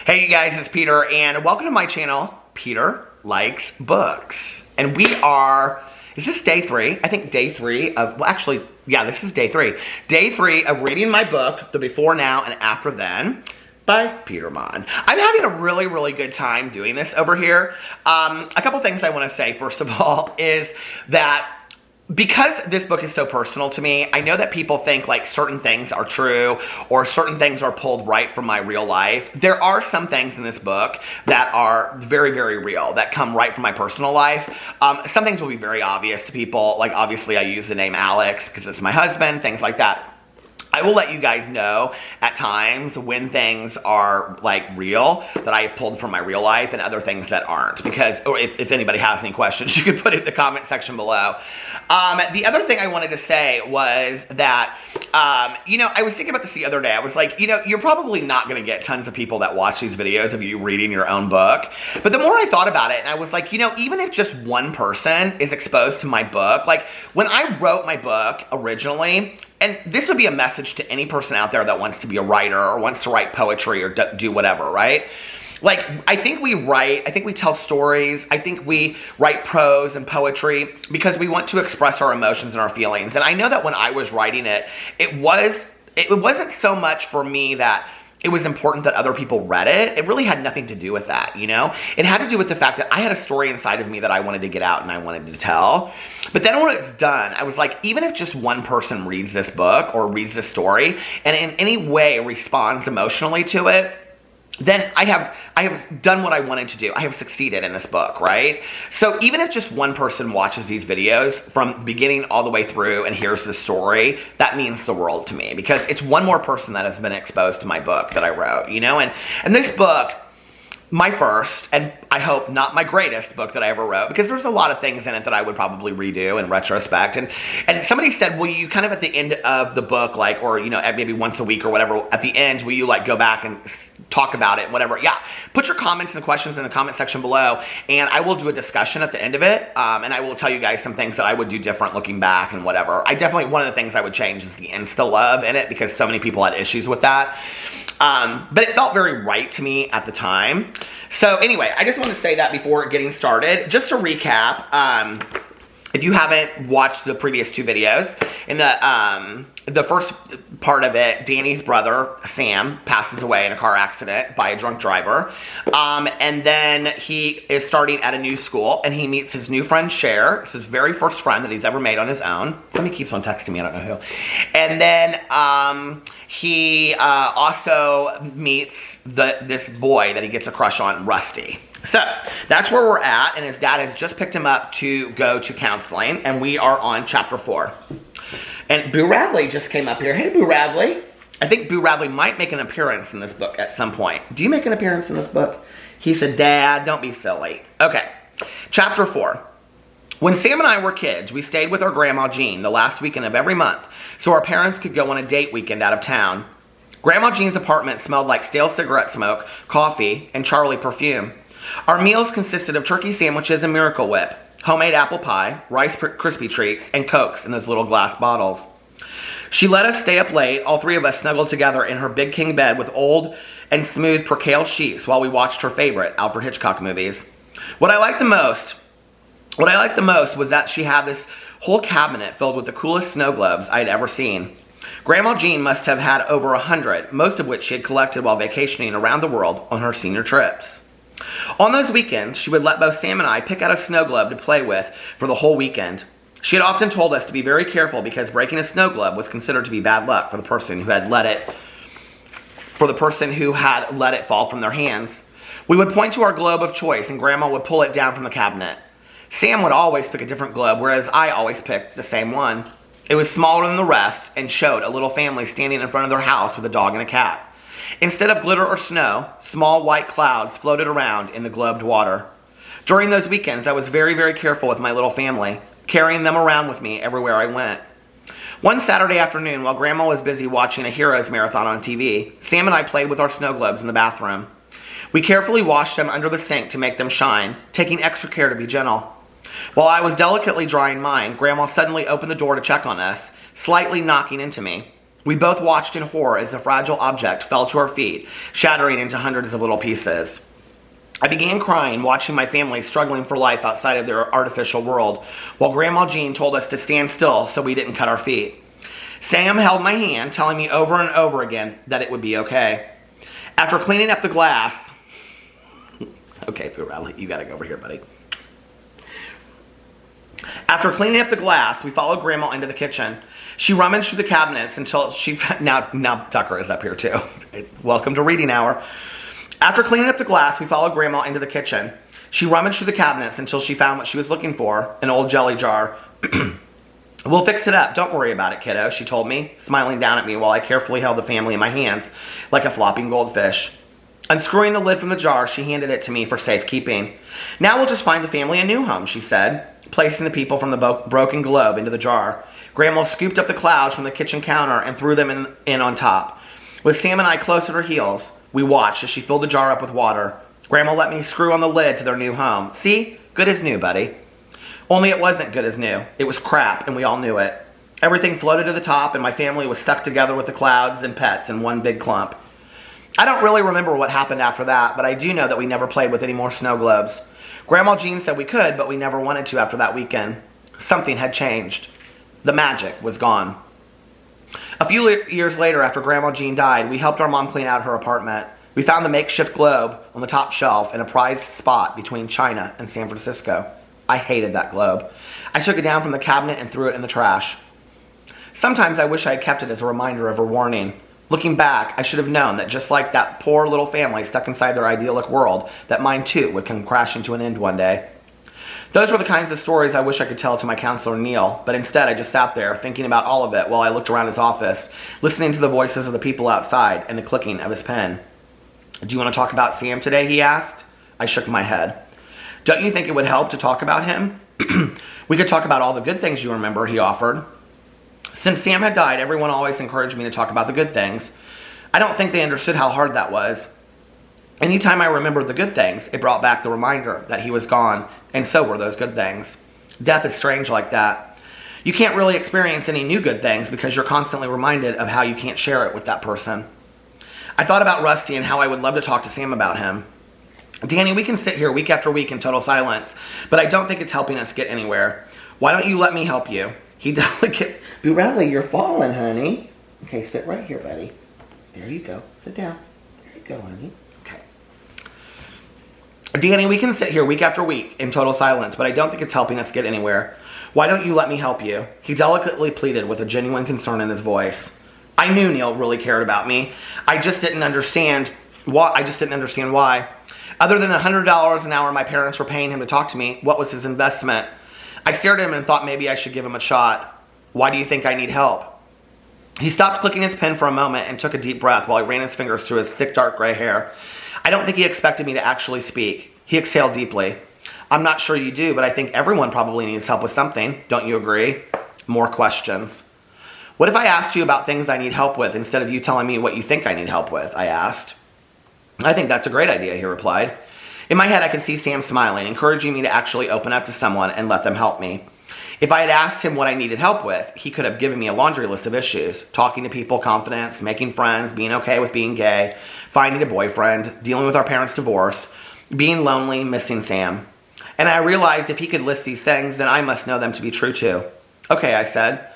Hey you guys, it's Peter, and welcome to my channel, Peter Likes Books. And we are, is this day 3? I think day 3 of, well actually, yeah, this is day 3. Day 3 of reading my book, The Before Now and After Then, by Peter Monn. I'm having a really good time doing this over here. A couple things I want to say, first of all, is that because this book is so personal to me, I know that people think like certain things are true or certain things are pulled right from my real life. There are some things in this book that are very real, that come right from my personal life. Some things will be very obvious to people, like obviously I use the name Alex because it's my husband, things like that. I will let you guys know at times when things are like real that I have pulled from my real life and other things that aren't, because, or if anybody has any questions, you can put it in the comment section below. The other thing I wanted to say was that, you know, I was thinking about this the other day. I was like, you know, you're probably not going to get tons of people that watch these videos of you reading your own book. But the more I thought about it, and I was like, you know, even if just one person is exposed to my book, like when I wrote my book originally, and this would be a message to any person out there that wants to be a writer or wants to write poetry or do whatever, right? Like, I think we tell stories, I think we write prose and poetry because we want to express our emotions and our feelings. And I know that when I was writing it, it wasn't so much for me that it was important that other people read it. It really had nothing to do with that, you know? It had to do with the fact that I had a story inside of me that I wanted to get out and I wanted to tell. But then when it's done, I was like, even if just one person reads this book or reads this story and in any way responds emotionally to it, then I have done what I wanted to do. I have succeeded in this book, right? So even if just one person watches these videos from beginning all the way through and hears the story, that means the world to me, because it's one more person that has been exposed to my book that I wrote, you know? And this book, my first, and I hope not my greatest book that I ever wrote, because there's a lot of things in it that I would probably redo in retrospect. And somebody said, will you kind of at the end of the book, like, or, you know, maybe once a week or whatever, at the end, will you like go back and talk about it, whatever? Yeah, put your comments and questions in the comment section below, and I will do a discussion at the end of it, and I will tell you guys some things that I would do different looking back and whatever. I definitely, one of the things I would change is the insta-love in it, because so many people had issues with that. But it felt very right to me at the time. So anyway, I just want to say that before getting started. Just to recap, if you haven't watched the previous 2 videos, in the first part of it, Danny's brother, Sam, passes away in a car accident by a drunk driver. And then he is starting at a new school, and he meets his new friend, Cher. It's his very first friend that he's ever made on his own. Somebody keeps on texting me, I don't know who. And then he also meets this boy that he gets a crush on, Rusty. So, that's where we're at, and his dad has just picked him up to go to counseling, and we are on chapter 4. And Boo Radley just came up here. Hey, Boo Radley. I think Boo Radley might make an appearance in this book at some point. Do you make an appearance in this book? He said, Dad, don't be silly. Okay, chapter 4. When Sam and I were kids, we stayed with our grandma Jean the last weekend of every month, so our parents could go on a date weekend out of town. Grandma Jean's apartment smelled like stale cigarette smoke, coffee, and Charlie perfume. Our meals consisted of turkey sandwiches and Miracle Whip, homemade apple pie, Rice Krispie treats, and Cokes in those little glass bottles. She let us stay up late, all 3 of us snuggled together in her big king bed with old and smooth percale sheets while we watched her favorite Alfred Hitchcock movies. What I liked the most was that she had this whole cabinet filled with the coolest snow globes I had ever seen. Grandma Jean must have had over 100, most of which she had collected while vacationing around the world on her senior trips. On those weekends, she would let both Sam and I pick out a snow globe to play with for the whole weekend. She had often told us to be very careful because breaking a snow globe was considered to be bad luck for the person who had let it fall from their hands. We would point to our globe of choice, and Grandma would pull it down from the cabinet. Sam would always pick a different globe, whereas I always picked the same one. It was smaller than the rest and showed a little family standing in front of their house with a dog and a cat. Instead of glitter or snow, small white clouds floated around in the globed water. During those weekends, I was very careful with my little family, carrying them around with me everywhere I went. One Saturday afternoon, while Grandma was busy watching a Heroes marathon on TV, Sam and I played with our snow globes in the bathroom. We carefully washed them under the sink to make them shine, taking extra care to be gentle. While I was delicately drying mine, Grandma suddenly opened the door to check on us, slightly knocking into me. We both watched in horror as the fragile object fell to our feet, shattering into hundreds of little pieces. I began crying, watching my family struggling for life outside of their artificial world, while Grandma Jean told us to stand still so we didn't cut our feet. Sam held my hand, telling me over and over again that it would be okay. After cleaning up the glass... Okay, you gotta go over here, buddy. After cleaning up the glass, we followed Grandma into the kitchen. She rummaged through the cabinets until she... Now Tucker is up here too. Welcome to reading hour. After cleaning up the glass, we followed Grandma into the kitchen. She rummaged through the cabinets until she found what she was looking for, an old jelly jar. We'll fix it up. Don't worry about it, kiddo, she told me, smiling down at me while I carefully held the family in my hands like a flopping goldfish. Unscrewing the lid from the jar, she handed it to me for safekeeping. Now we'll just find the family a new home, she said, placing the people from the broken globe into the jar. Grandma scooped up the clouds from the kitchen counter and threw them in on top. With Sam and I close at her heels, we watched as she filled the jar up with water. Grandma let me screw on the lid to their new home. See? Good as new, buddy. Only it wasn't good as new. It was crap, and we all knew it. Everything floated to the top, and my family was stuck together with the clouds and pets in one big clump. I don't really remember what happened after that, but I do know that we never played with any more snow globes. Grandma Jean said we could, but we never wanted to after that weekend. Something had changed. The magic was gone. A few years later, after Grandma Jean died, we helped our mom clean out her apartment. We found the makeshift globe on the top shelf in a prized spot between China and San Francisco. I hated that globe. I took it down from the cabinet and threw it in the trash. Sometimes I wish I had kept it as a reminder of a warning. Looking back, I should have known that just like that poor little family stuck inside their idyllic world, that mine too would come crashing to an end one day. Those were the kinds of stories I wish I could tell to my counselor, Neil, but instead I just sat there thinking about all of it while I looked around his office, listening to the voices of the people outside and the clicking of his pen. Do you want to talk about Sam today, he asked. I shook my head. Don't you think it would help to talk about him? We could talk about all the good things you remember, he offered. Since Sam had died, everyone always encouraged me to talk about the good things. I don't think they understood how hard that was. Anytime I remembered the good things, it brought back the reminder that he was gone, and so were those good things. Death is strange like that. You can't really experience any new good things because you're constantly reminded of how you can't share it with that person. I thought about Rusty and how I would love to talk to Sam about him. Danny, we can sit here week after week in total silence, but I don't think it's helping us get anywhere. Why don't you let me help you? He delicate. Ooh, Bradley, you're falling, honey. Okay, sit right here, buddy. There you go. Sit down. There you go, honey. Okay. Danny, we can sit here week after week in total silence, but I don't think it's helping us get anywhere. Why don't you let me help you? He delicately pleaded with a genuine concern in his voice. I knew Neil really cared about me. I just didn't understand why. Other than the $100 an hour my parents were paying him to talk to me, what was his investment? I stared at him and thought maybe I should give him a shot. Why do you think I need help? He stopped clicking his pen for a moment and took a deep breath while he ran his fingers through his thick dark gray hair. I don't think he expected me to actually speak. He exhaled deeply. I'm not sure you do, but I think everyone probably needs help with something. Don't you agree? More questions. What if I asked you about things I need help with instead of you telling me what you think I need help with? I asked. I think that's a great idea, he replied. In my head, I could see Sam smiling, encouraging me to actually open up to someone and let them help me. If I had asked him what I needed help with, he could have given me a laundry list of issues. Talking to people, confidence, making friends, being okay with being gay, finding a boyfriend, dealing with our parents' divorce, being lonely, missing Sam. And I realized if he could list these things, then I must know them to be true too. Okay, I said.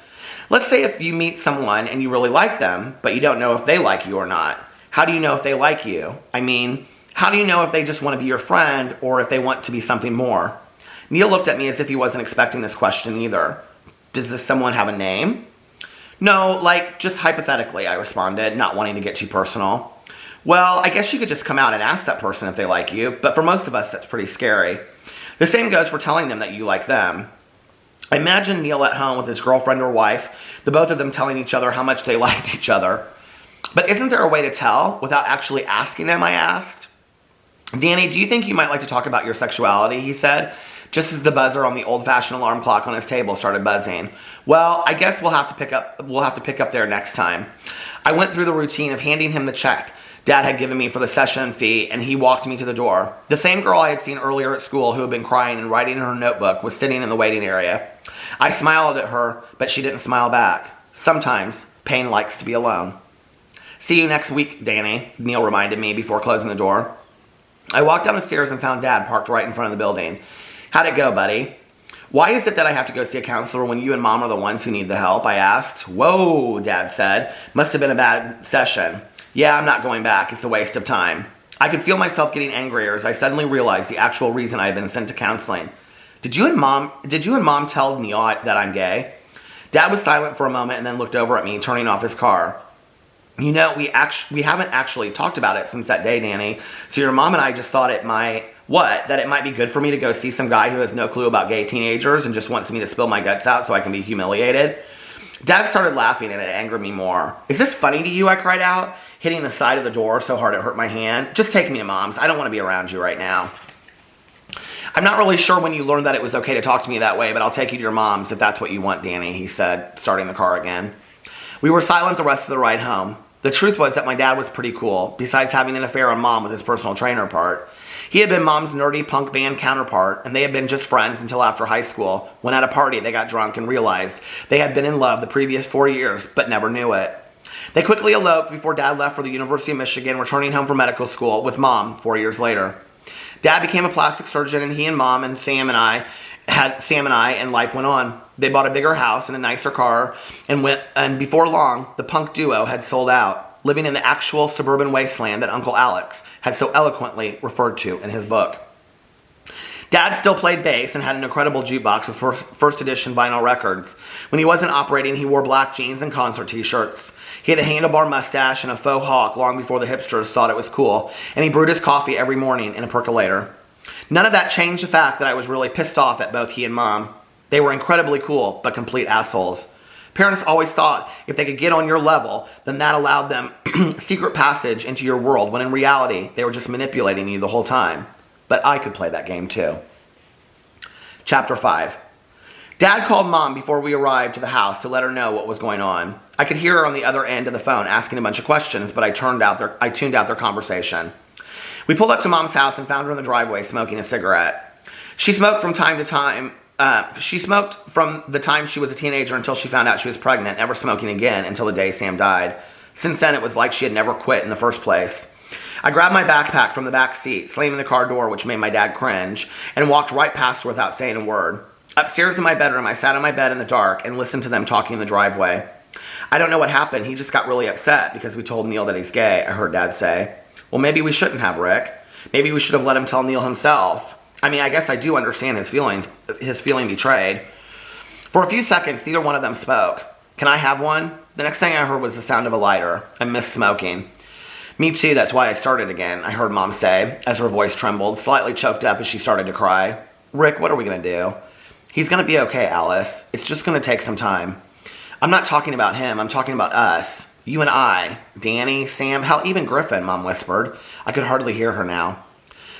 Let's say if you meet someone and you really like them, but you don't know if they like you or not. How do you know if they like you? I mean, how do you know if they just want to be your friend or if they want to be something more? Neil looked at me as if he wasn't expecting this question either. Does this someone have a name? No, like, just hypothetically, I responded, not wanting to get too personal. Well, I guess you could just come out and ask that person if they like you, but for most of us, that's pretty scary. The same goes for telling them that you like them. I imagine Neil at home with his girlfriend or wife, the both of them telling each other how much they liked each other. But isn't there a way to tell without actually asking them, I asked? Danny, do you think you might like to talk about your sexuality, he said, just as the buzzer on the old-fashioned alarm clock on his table started buzzing. Well, I guess we'll have to pick up there next time. I went through the routine of handing him the check Dad had given me for the session fee, and he walked me to the door. The same girl I had seen earlier at school who had been crying and writing in her notebook was sitting in the waiting area. I smiled at her, but she didn't smile back. Sometimes Payne likes to be alone. See you next week, Danny, Neil reminded me before closing the door. I walked down the stairs and found Dad parked right in front of the building. How'd it go, buddy? Why is it that I have to go see a counselor when you and Mom are the ones who need the help? I asked. Whoa, Dad said. Must have been a bad session. Yeah, I'm not going back. It's a waste of time. I could feel myself getting angrier as I suddenly realized the actual reason I had been sent to counseling. Did you and Mom tell Neil that I'm gay? Dad was silent for a moment and then looked over at me, turning off his car. You know, we haven't actually talked about it since that day, Danny. So your mom and I just thought it might be good for me to go see some guy who has no clue about gay teenagers and just wants me to spill my guts out so I can be humiliated. Dad started laughing and it angered me more. Is this funny to you? I cried out, hitting the side of the door so hard it hurt my hand. Just take me to Mom's. I don't want to be around you right now. I'm not really sure when you learned that it was okay to talk to me that way, but I'll take you to your mom's if that's what you want, Danny, he said, starting the car again. We were silent the rest of the ride home. The truth was that my dad was pretty cool, besides having an affair on Mom with his personal trainer part. He had been Mom's nerdy punk band counterpart, and they had been just friends until after high school, when at a party they got drunk and realized they had been in love the previous 4 years, but never knew it. They quickly eloped before Dad left for the University of Michigan, returning home from medical school with Mom 4 years later. Dad became a plastic surgeon, and he and Mom and Sam and I, and life went on. They bought a bigger house and a nicer car, and before long, the punk duo had sold out, living in the actual suburban wasteland that Uncle Alex had so eloquently referred to in his book. Dad still played bass and had an incredible jukebox with first edition vinyl records. When he wasn't operating, he wore black jeans and concert t-shirts. He had a handlebar mustache and a faux hawk long before the hipsters thought it was cool, and he brewed his coffee every morning in a percolator. None of that changed the fact that I was really pissed off at both he and Mom. They were incredibly cool, but complete assholes. Parents always thought if they could get on your level, then that allowed them secret passage into your world, when in reality, they were just manipulating you the whole time. But I could play that game too. Chapter 5. Dad called Mom before we arrived to the house to let her know what was going on. I could hear her on the other end of the phone asking a bunch of questions, but I tuned out their conversation. We pulled up to Mom's house and found her in the driveway smoking a cigarette. She smoked from time to time. She smoked from the time she was a teenager until she found out she was pregnant, never smoking again until the day Sam died. Since then, it was like she had never quit in the first place. I grabbed my backpack from the back seat, slamming the car door, which made my dad cringe, and walked right past her without saying a word. Upstairs in my bedroom, I sat on my bed in the dark and listened to them talking in the driveway. I don't know what happened. He just got really upset because we told Neil that he's gay, I heard Dad say. Well, maybe we shouldn't have, Rick. Maybe we should have let him tell Neil himself. I mean, I guess I do understand his feeling betrayed. For a few seconds, neither one of them spoke. Can I have one? The next thing I heard was the sound of a lighter. I missed smoking. Me too, that's why I started again, I heard Mom say, as her voice trembled, slightly choked up as she started to cry. Rick, what are we going to do? He's going to be okay, Alice. It's just going to take some time. I'm not talking about him, I'm talking about us. You and I, Danny, Sam, hell, even Griffin, Mom whispered. I could hardly hear her now.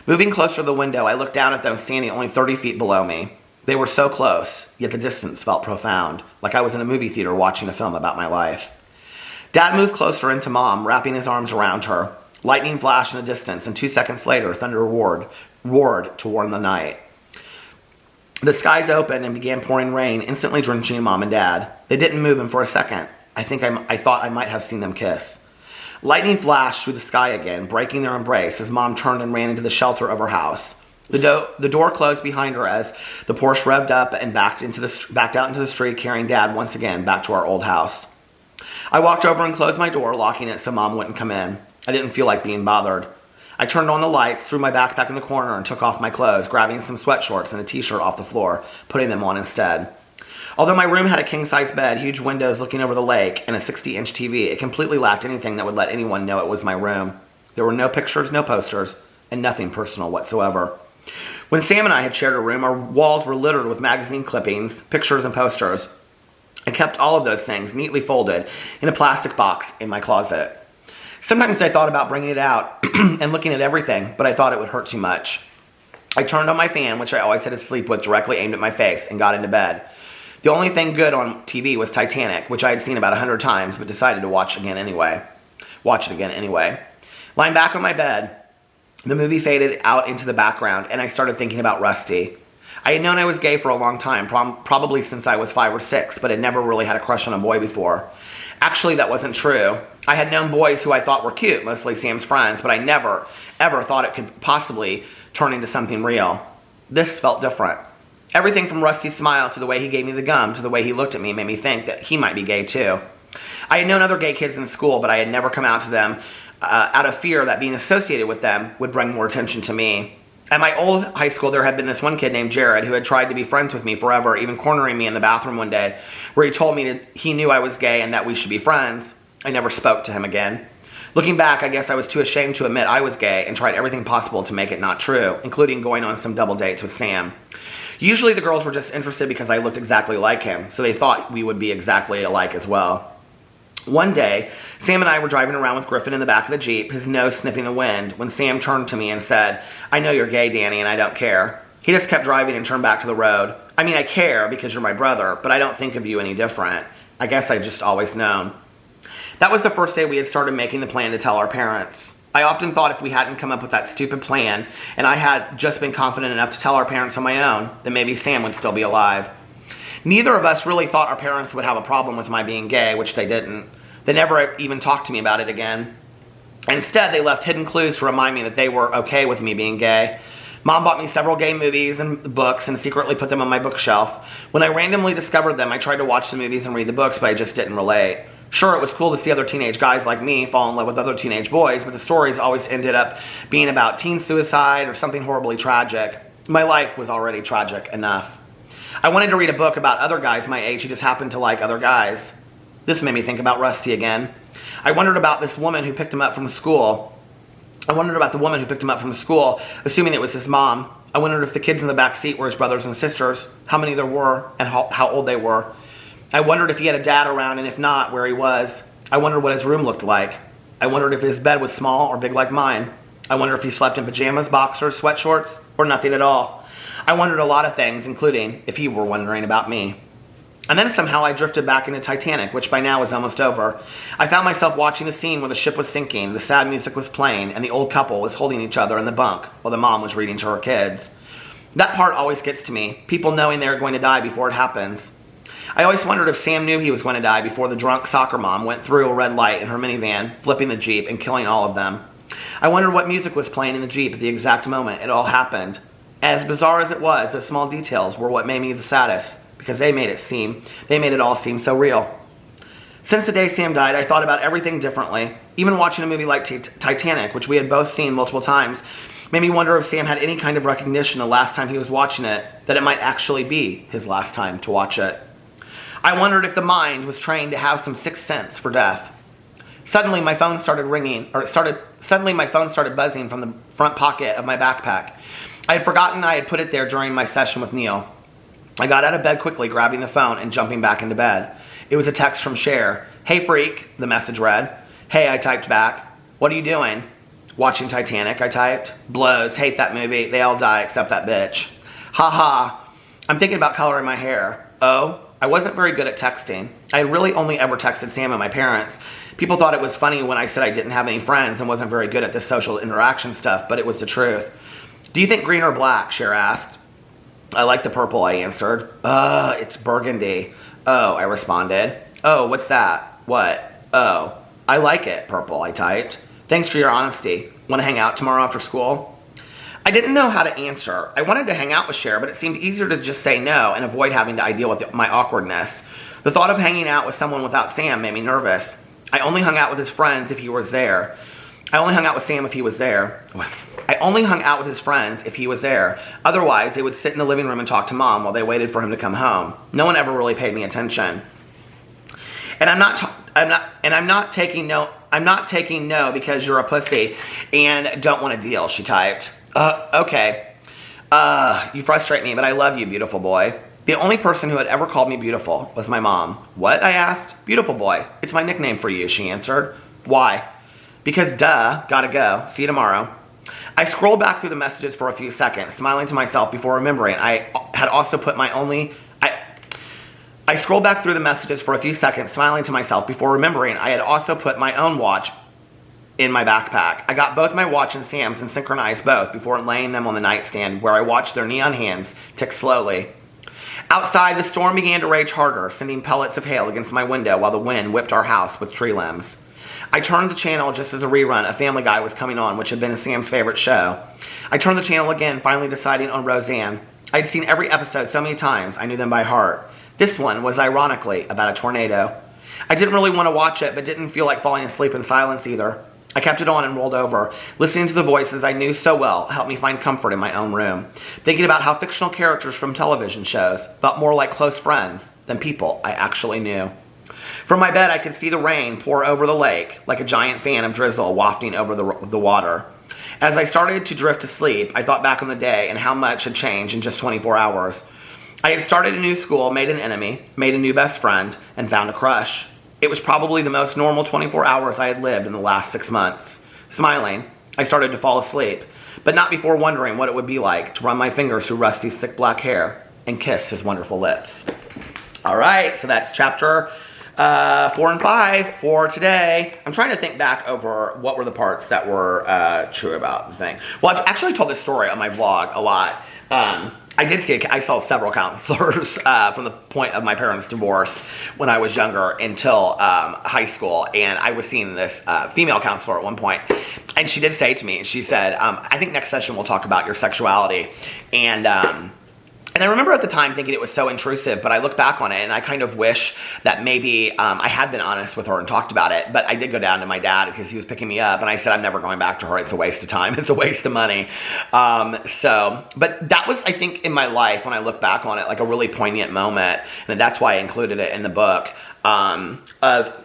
Moving closer to the window, I looked down at them standing only 30 feet below me. They were so close, yet the distance felt profound, like I was in a movie theater watching a film about my life. Dad moved closer into Mom, wrapping his arms around her. Lightning flashed in the distance, and 2 seconds later, thunder roared to warn the night. The skies opened and began pouring rain, instantly drenching Mom and Dad. They didn't move, and for a second, I thought I might have seen them kiss. Lightning flashed through the sky again, breaking their embrace as Mom turned and ran into the shelter of her house. The door closed behind her as the Porsche revved up and backed out into the street, carrying Dad once again back to our old house. I walked over and closed my door, locking it so Mom wouldn't come in. I didn't feel like being bothered. I turned on the lights, threw my backpack in the corner, and took off my clothes, grabbing some sweatshorts and a t-shirt off the floor, putting them on instead. Although my room had a king-size bed, huge windows looking over the lake, and a 60-inch TV, it completely lacked anything that would let anyone know it was my room. There were no pictures, no posters, and nothing personal whatsoever. When Sam and I had shared a room, our walls were littered with magazine clippings, pictures, and posters. I kept all of those things neatly folded in a plastic box in my closet. Sometimes I thought about bringing it out and looking at everything, but I thought it would hurt too much. I turned on my fan, which I always had to sleep with directly aimed at my face, and got into bed. The only thing good on TV was Titanic, which I had seen about 100 times, but decided to watch it again anyway. Lying back on my bed, the movie faded out into the background, and I started thinking about Rusty. I had known I was gay for a long time, probably since I was 5 or 6, but had never really had a crush on a boy before. Actually, that wasn't true. I had known boys who I thought were cute, mostly Sam's friends, but I never, ever thought it could possibly turn into something real. This felt different. Everything from Rusty's smile to the way he gave me the gum to the way he looked at me made me think that he might be gay too. I had known other gay kids in school, but I had never come out to them out of fear that being associated with them would bring more attention to me. At my old high school, there had been this one kid named Jared who had tried to be friends with me forever, even cornering me in the bathroom one day, where he told me he knew I was gay and that we should be friends. I never spoke to him again. Looking back, I guess I was too ashamed to admit I was gay and tried everything possible to make it not true, including going on some double dates with Sam. Usually the girls were just interested because I looked exactly like him, so they thought we would be exactly alike as well. One day, Sam and I were driving around with Griffin in the back of the Jeep, his nose sniffing the wind, when Sam turned to me and said, "I know you're gay, Danny, and I don't care." He just kept driving and turned back to the road. "I mean, I care because you're my brother, but I don't think of you any different. I guess I've just always known." That was the first day we had started making the plan to tell our parents. I often thought if we hadn't come up with that stupid plan, and I had just been confident enough to tell our parents on my own, then maybe Sam would still be alive. Neither of us really thought our parents would have a problem with my being gay, which they didn't. They never even talked to me about it again. Instead, they left hidden clues to remind me that they were okay with me being gay. Mom bought me several gay movies and books and secretly put them on my bookshelf. When I randomly discovered them, I tried to watch the movies and read the books, but I just didn't relate. Sure, it was cool to see other teenage guys like me fall in love with other teenage boys, but the stories always ended up being about teen suicide or something horribly tragic. My life was already tragic enough. I wanted to read a book about other guys my age who just happened to like other guys. This made me think about Rusty again. I wondered about this woman who picked him up from school. assuming it was his mom. I wondered if the kids in the back seat were his brothers and sisters, how many there were, and how old they were. I wondered if he had a dad around, and if not, where he was. I wondered what his room looked like. I wondered if his bed was small or big like mine. I wondered if he slept in pajamas, boxers, sweatshorts, or nothing at all. I wondered a lot of things, including if he were wondering about me. And then somehow I drifted back into Titanic, which by now was almost over. I found myself watching a scene where the ship was sinking, the sad music was playing, and the old couple was holding each other in the bunk while the mom was reading to her kids. That part always gets to me, people knowing they are going to die before it happens. I always wondered if Sam knew he was going to die before the drunk soccer mom went through a red light in her minivan, flipping the Jeep and killing all of them. I wondered what music was playing in the Jeep at the exact moment it all happened. As bizarre as it was, those small details were what made me the saddest, because they made it all seem so real. Since the day Sam died, I thought about everything differently. Even watching a movie like Titanic, which we had both seen multiple times, made me wonder if Sam had any kind of recognition the last time he was watching it, that it might actually be his last time to watch it. I wondered if the mind was trained to have some sixth sense for death. Suddenly my phone started buzzing from the front pocket of my backpack. I had forgotten I had put it there during my session with Neil. I got out of bed quickly, grabbing the phone and jumping back into bed. It was a text from Cher. "Hey freak," the message read. "Hey," I typed back. "What are you doing?" "Watching Titanic," I typed. "Blows, hate that movie, they all die except that bitch." "Ha ha, I'm thinking about coloring my hair." "Oh?" I wasn't very good at texting. I really only ever texted Sam and my parents. People thought it was funny when I said I didn't have any friends and wasn't very good at this social interaction stuff, but it was the truth. "Do you think green or black?" Cher asked. "I like the purple," I answered. It's burgundy." "Oh," I responded. "Oh, what's that?" "What?" "Oh, I like it, purple," I typed. "Thanks for your honesty. Want to hang out tomorrow after school?" I didn't know how to answer. I wanted to hang out with Cher, but it seemed easier to just say no and avoid having to deal with my awkwardness. The thought of hanging out with someone without Sam made me nervous. I only hung out with his friends if he was there. I only hung out with Sam if he was there. I only hung out with his friends if he was there. Otherwise, they would sit in the living room and talk to Mom while they waited for him to come home. No one ever really paid me attention. And I'm not taking no because you're a pussy and don't want to deal, she typed. Okay. You frustrate me, but I love you, beautiful boy. The only person who had ever called me beautiful was my mom. "What?" I asked. "Beautiful boy. It's my nickname for you," she answered. "Why?" "Because duh, gotta go. See you tomorrow." I scrolled back through the messages for a few seconds, smiling to myself before remembering I had also put my own watch in my backpack. I got both my watch and Sam's and synchronized both before laying them on the nightstand, where I watched their neon hands tick slowly. Outside, the storm began to rage harder, sending pellets of hail against my window while the wind whipped our house with tree limbs. I turned the channel just as a rerun of Family Guy was coming on, which had been Sam's favorite show. I turned the channel again, finally deciding on Roseanne. I'd seen every episode so many times, I knew them by heart. This one was ironically about a tornado. I didn't really want to watch it, but didn't feel like falling asleep in silence either. I kept it on and rolled over, listening to the voices I knew so well helped me find comfort in my own room, thinking about how fictional characters from television shows felt more like close friends than people I actually knew. From my bed, I could see the rain pour over the lake, like a giant fan of drizzle wafting over the water. As I started to drift to sleep, I thought back on the day and how much had changed in just 24 hours. I had started a new school, made an enemy, made a new best friend, and found a crush. It was probably the most normal 24 hours I had lived in the last 6 months. Smiling, I started to fall asleep, but not before wondering what it would be like to run my fingers through Rusty's thick black hair and kiss his wonderful lips. All right, so that's chapter 4 and 5 for today. I'm trying to think back over what were the parts that were true about the thing. Well, I've actually told this story on my vlog a lot. I saw several counselors from the point of my parents' divorce when I was younger until high school, and I was seeing this female counselor at one point, and she did say to me, she said, I think next session we'll talk about your sexuality, and I remember at the time thinking it was so intrusive, but I look back on it and I kind of wish that maybe I had been honest with her and talked about it. But I did go down to my dad because he was picking me up, and I said, I'm never going back to her. It's a waste of time. It's a waste of money. But that was, I think, in my life, when I look back on it, like a really poignant moment. And that's why I included it in the book, of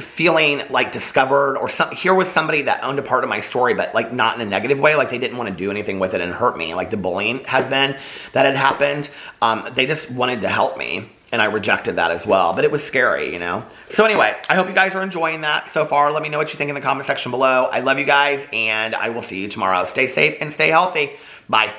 feeling like discovered, or here was somebody that owned a part of my story, but like not in a negative way. Like they didn't want to do anything with it and hurt me, like the bullying had happened. They just wanted to help me, and I rejected that as well. But it was scary, you know. So anyway, I hope you guys are enjoying that so far. Let me know what you think in the comment section below. I love you guys, and I will see you tomorrow. Stay safe and stay healthy. Bye.